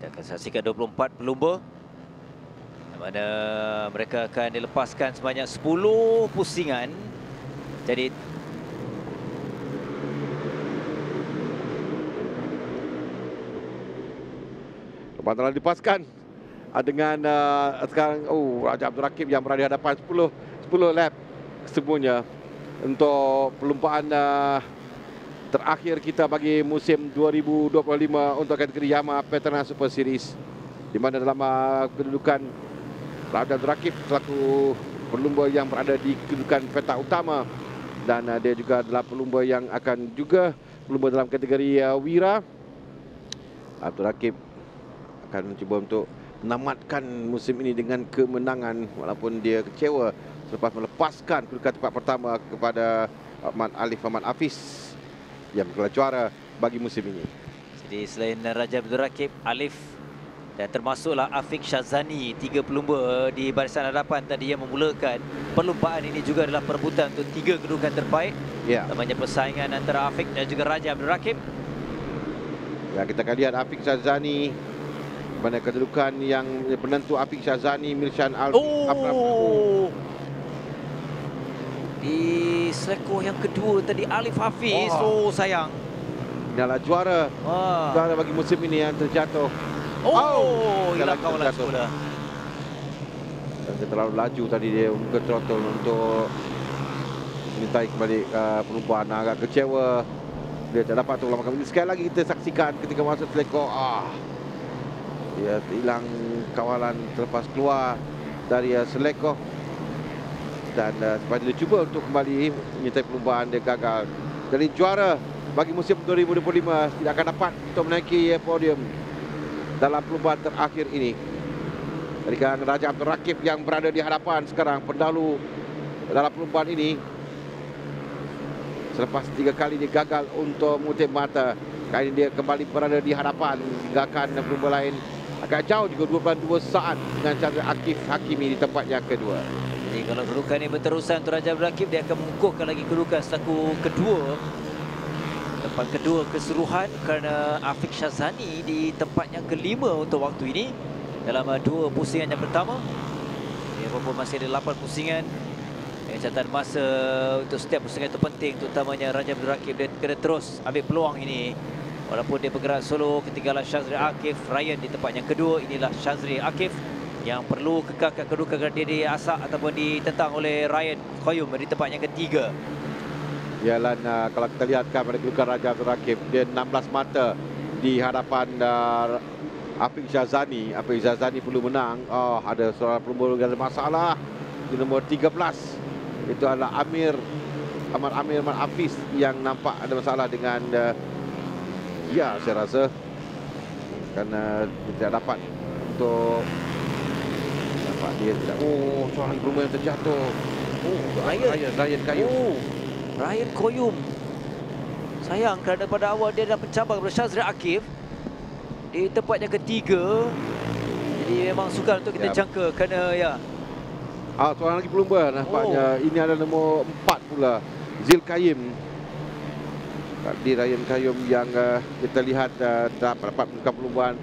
Kita akan saksikan 24 pelumba, di mana mereka akan dilepaskan sebanyak 10 pusingan. Jadi lepas telah dilepaskan dengan sekarang Raja Abdul Rakib yang berada di hadapan 10 lap semuanya untuk perlumbaan terakhir kita bagi musim 2025 untuk kategori Yamaha Petronas Super Series, di mana dalam kedudukan Raja Abdul Rakib selaku pelumba yang berada di kedudukan petak utama, dan dia juga adalah pelumba yang akan juga pelumba dalam kategori Wira. Abdul Rakib akan mencuba untuk menamatkan musim ini dengan kemenangan, walaupun dia kecewa selepas melepaskan kedudukan tempat pertama kepada Ahmad Hafiz yang bergelar juara bagi musim ini. Jadi selain Raja Abdul Rakib, Alif dan termasuklah Afiq Syazani, 3 pelumba di barisan hadapan tadi yang memulakan perlumbaan ini juga adalah perebutan untuk 3 kedudukan terbaik. Ya. Namanya persaingan antara Afiq dan juga Raja Abdul Rakib. Ya, kita akan lihat Afiq Syazani, mana kedudukan yang penentu Afiq Syazani, Milshan di selekoh yang kedua tadi Alif Hafiz. Sayang. Inilah juara bagi musim ini yang terjatuh. Hilang kawalan semula. Dan dia terlalu laju tadi, dia buka throttle untuk menyertai kembali perlumbaan. Agak kecewa dia tak dapat tolong. Sekali lagi kita saksikan ketika masuk selekoh, dia hilang kawalan terlepas keluar dari selekoh, dan sebab dia cuba untuk kembali menyertai perlumbaan, dia gagal. Jadi juara bagi musim 2025 tidak akan dapat untuk menaiki podium dalam perlumbaan terakhir ini. Dari kalangan Raja Abdul Rakib yang berada di hadapan sekarang, pendahulu dalam perlumbaan ini. Selepas 3 kali dia gagal untuk mengutip mata, kali ini dia kembali berada di hadapan, tinggalkan pelumba lain agak jauh juga 22 saat dengan cara Akif Hakimi di tempat yang kedua. Jadi kalau kedudukan ini berterusan untuk Raja Abdul Rakib, dia akan mengukuhkan lagi kedudukan selaku kedua, tempat kedua keseluruhan, kerana Afiq Syazani di tempat yang kelima untuk waktu ini dalam 2 pusingan yang pertama. Dia walaupun masih ada 8 pusingan, catatan masa untuk setiap pusingan itu penting, terutamanya Raja Abdul Rakib. Dia kena terus ambil peluang ini, walaupun dia bergerak solo. Ketinggalan Shazri Akif, Ryan di tempat yang kedua. Inilah Shazri Akif yang perlu kekalkan kedudukan kerana dia diasak ataupun ditentang oleh Ryan Qayyum di tempat yang ketiga. Ialah kalau kita lihatkan pada kedudukan Raja Abdul Rakib, dia 16 mata di hadapan Afiq Syazani. Afiq Syazani perlu menang. Ada seorang pelumba yang ada masalah di nombor 13. Itu adalah Ahmad Hafiz yang nampak ada masalah dengan saya rasa kerana dia tidak dapat untuk dia tidak. Seorang pelumba yang terjatuh. Ryan Qayyum. Ryan Qayyum. Sayang kerana pada awal dia dah mencabar kepada Shazri Akif di tempat yang ketiga. Jadi memang sukar untuk kita jangka kerana seorang lagi pelumba nampaknya. Ini adalah nombor 4 pula, Zulkaim. Di Ryan Qayyum yang kita lihat dapat menemukan perlumbaan.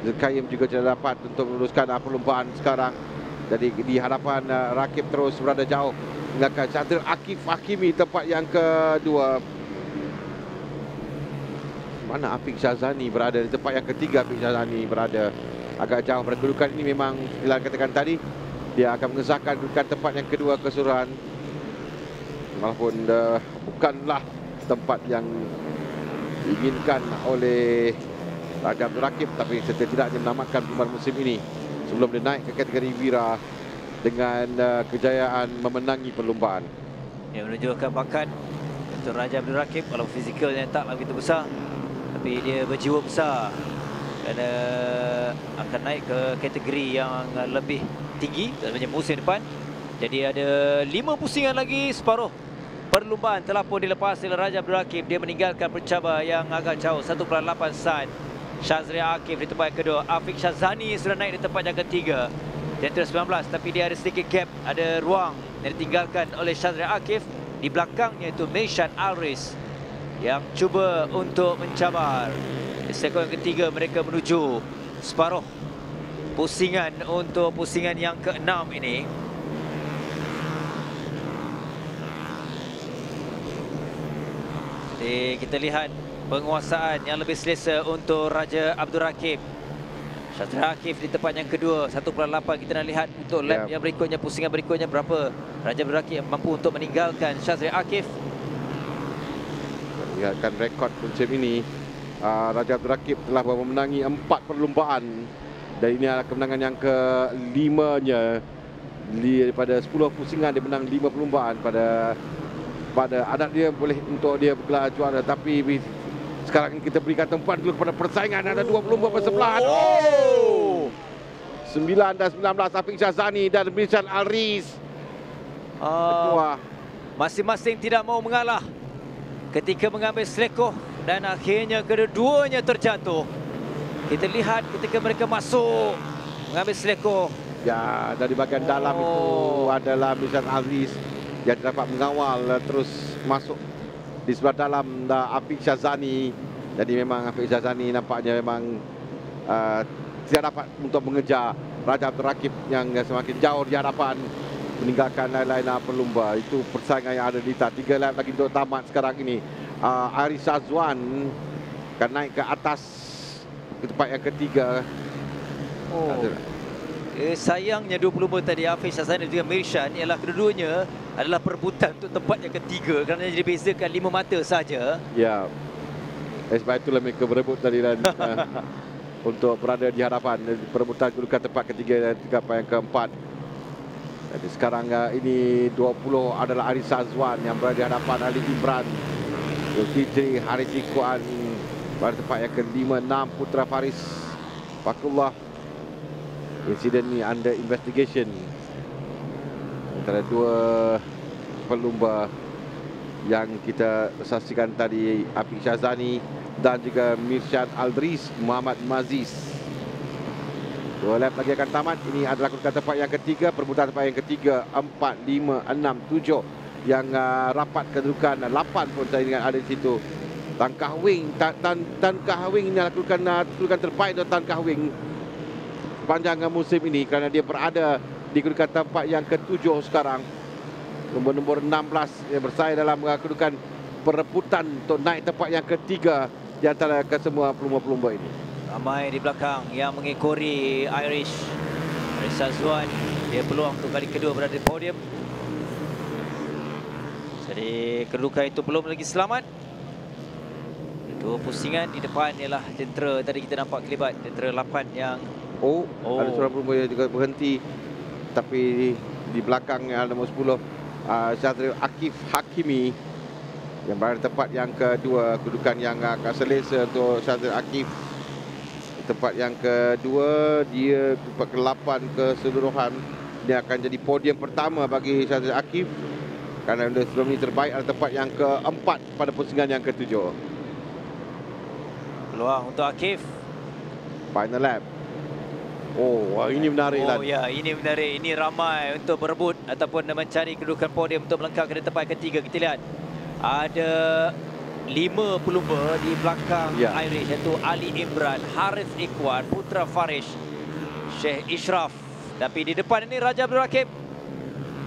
Zulkaim juga tidak dapat untuk meneruskan perlumbaan sekarang. Jadi di hadapan Rakib terus berada jauh. Tinggalkan Shazri Akif Hakimi tempat yang kedua. Mana Afiq Syazani berada di tempat yang ketiga. Afiq Syazani berada agak jauh pada kedudukan ini. Memang bila katakan tadi, dia akan mengesahkan kedudukan tempat yang kedua keseluruhan, walaupun bukanlah tempat yang diinginkan oleh Raja Abdul Rakib, tapi setidaknya menamatkan perlumbaan musim ini sebelum dia naik ke kategori Wira dengan kejayaan memenangi perlumbaan. Dia menunjukkan bakat untuk Raja Abdul Rakib, walaupun fizikalnya taklah begitu besar, tapi dia berjiwa besar kerana akan naik ke kategori yang lebih tinggi dalam musim depan. Jadi ada 5 pusingan lagi, separuh perlumbaan telah pun dilepas oleh Raja Abdul Rakib. Dia meninggalkan pencabar yang agak jauh 1.8 saat. Shazri Akif di tempat yang kedua. Afiq Syazani sudah naik di tempat yang ketiga, Gentle 19, tapi dia ada sedikit gap, ada ruang yang ditinggalkan oleh Shazri Akif. Di belakangnya itu Milshan Alris yang cuba untuk mencabar. Di sektor yang ketiga mereka menuju separuh pusingan untuk pusingan yang ke-6 ini. Jadi kita lihat penguasaan yang lebih selesa untuk Raja Abdul Rakib. Shazril Akif di tempat yang kedua 1.8. Kita nak lihat untuk lap yang berikutnya, pusingan berikutnya berapa Raja Abdul Rakib mampu untuk meninggalkan Shazril Akif. Lihatkan rekod musim ini, Raja Abdul Rakib telah memenangi 4 perlumbaan dan ini adalah kemenangan yang ke-5-nya. Daripada 10 pusingan dia menang 5 perlumbaan. Pada adat dia boleh untuk dia bergelar juara, tapi sekarang ini kita berikan tempat dulu kepada persaingan. Ada 2 perlumbaan bersebelahan. 9 dan 19 Afiq Shahzani dan Mirsyad Alriz. Masing-masing tidak mau mengalah ketika mengambil selekoh dan akhirnya kedua-duanya terjatuh. Kita lihat ketika mereka masuk mengambil selekoh. Ya, dari bahagian dalam itu adalah Mirsyad Alriz yang dapat mengawal terus masuk di sebelah dalam Afiq Shahzani. Jadi memang Afiq Shahzani nampaknya memang tidak dapat untuk mengejar Raja Abdul Rakib yang semakin jauh di hadapan, meninggalkan lain-lain pelumba. Itu persaingan yang ada di atas. 3 lap lagi untuk tamat sekarang ini. Aris Azwan akan naik ke atas ke tempat yang ketiga. Sayangnya 2 pelumba tadi, Afiq Shahzani dan juga Mirsyad, ialah kedua-duanya adalah perebutan untuk tempat yang ketiga kerana dibezakan 5 mata saja. Ya, sebab itulah mereka berebut tadi dan untuk berada di hadapan, perebutan kedudukan tempat ketiga dan tempat yang keempat. Jadi sekarang ini 20 adalah Aris Azwan yang berada di hadapan Ali Imran, Zulkifli Harith Ikhwan pada tempat yang ke-5. 6 Putra Faris Fakrullah. Insiden ini under investigation antara 2 pelumba yang kita saksikan tadi, Afiq Shahzani dan juga Mirsyad Alriz Muhammad Maziz. 2 lap lagi akan tamat. Ini adalah kedudukan tempat yang ketiga, perebutan tempat yang ketiga 4, 5, 6, 7 yang rapat kedudukan 8 pun saya ingat ada di situ. Tan Kahwing, Tan Kahwing ini adalah kedudukan terbaik untuk Tan Kahwing sepanjang musim ini kerana dia berada di kedudukan tempat yang ke-7 sekarang. Nombor 16 yang bersaing dalam kedudukan perebutan untuk naik tempat yang ketiga di antara kesemua pelumba-pelumba ini. Ramai di belakang yang mengekori Aris Azwan. Dia peluang untuk kali kedua berada di podium. Jadi kedudukan itu belum lagi selamat. 2 pusingan di depan ialah tentera. Tadi kita nampak kelibat tentera 8 yang ada seorang pelumba yang juga berhenti. Tapi di belakang yang nombor 10 Shazril Akif Hakimi yang berada di tempat yang kedua. Kedudukan yang agak selesa untuk Shazril Akif. Di tempat yang kedua, dia tempat ke-8 keseluruhan. Dia akan jadi podium pertama bagi Shazril Akif kerana sebelum ini terbaik adalah tempat yang ke-4 pada pusingan yang ke-7. Peluang untuk Akif. Final lap. Ini menarik lah. Ya, ini menarik. Ini ramai untuk berebut ataupun mencari kedudukan podium untuk melangkah ke tempat ketiga. Kita lihat ada 5 pelumba di belakang Irish, iaitu Ali Imran, Harith Ikhwan, Putra Faris, Sheikh Ishraf. Tapi di depan ini Raja Abdul Rakib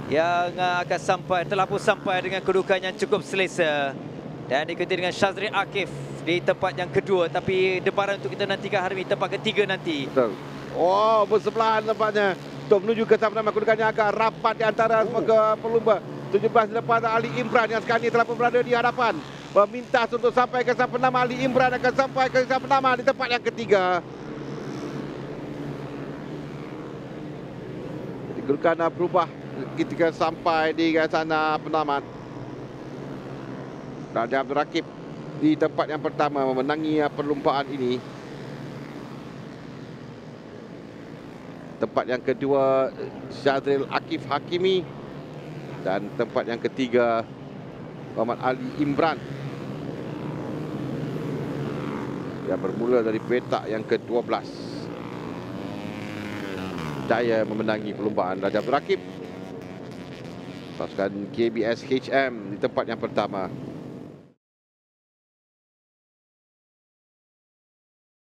yang akan telah pun sampai dengan kedudukan yang cukup selesa dan diikuti dengan Shazril Akif di tempat yang kedua. Tapi debaran untuk kita nantikan hari ini tempat ketiga nanti. Betul. Bersebelahan nampaknya untuk menuju ke sama-sama kedudukan yang agak rapat di antara pelumba. 17 di depan Ali Imran yang sekarang ini telah pun berada di hadapan. Meminta untuk sampai ke sama nama. Ali Imran akan sampai ke sama nama di tempat yang ketiga. Jadi kedudukan berubah ketika sampai di sana penamat. Raja Abdul Rakib di tempat yang pertama memenangi perlumbaan ini. Tempat yang kedua Shazril Akif Hakimi dan tempat yang ketiga Muhammad Ali Imran yang bermula dari petak yang ke-12. Jaya memenangi perlumbaan Raja Abdul Rakib. Pasukan KBS HM di tempat yang pertama.